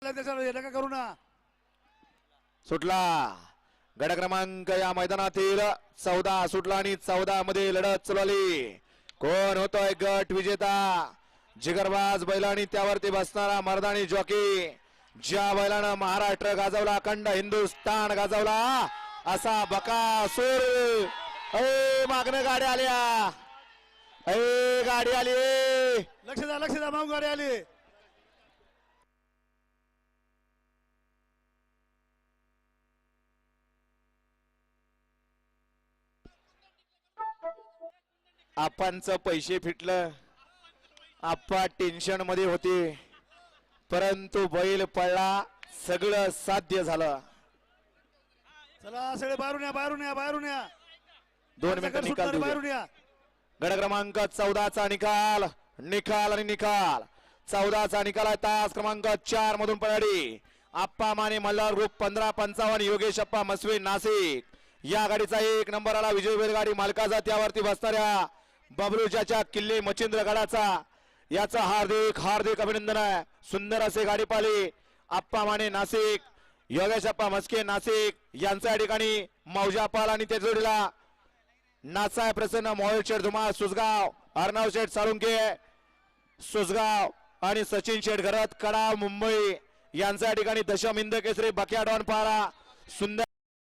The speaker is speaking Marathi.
नका करू ना. सुटला गड क्रमांक या मैदानातील 14 सुटला आणि 14 मध्ये लढत चालली. कोण होतोय गट विजेता? जिगरबाज बैलांनी त्यावरती बसणारा मर्दानी जॉकी. ज्या बैलानं महाराष्ट्र गाजवला, अखंड हिंदुस्थान गाजवला असा बकासूर. मागणं गाडी आल्या, गाडी आली. लक्ष द्या मागून गाडी आली. आपांचं पैसे फिटलं. आप्पा टेन्शन मध्ये होते, परंतु बैल पळला, सगळं साध्य झालं. चला सगळे बाहेरून या. 2 मिनिटं निकाल बाहेरून या. गड क्रमांक 14 चा निकाल. 14 चा निकाल आहे. तास क्रमांक 4 मधून पळाली आप्पा माने मल्हार ग्रुप 1555 योगेश अप्पा मस्वे नाशिक. या गाडीचा 1 नंबर आला. विजय बैलगाडी मालकाचा, त्यावरती बसणाऱ्या बबलूच्या किल्ले मच्छिंद्र गडाचा. याचा हार्दिक अभिनंदन आहे. सुंदर असे गाडी पाली आप्पा माने नाशिक, योगेश अप्पा मस्के नाशिक यांच्या या ठिकाणी मौजा पाल आणि त्या जोडीला नासाय प्रसन्न, मोहित शेठ धुमाळ सुसगाव, अर्णव शेठ साळुंके सुसगाव आणि सचिन शेठ घरत कडाव मुंबई यांच्या या ठिकाणी दशम हिंद केसरी बक्या डॉन पारा. सुंदर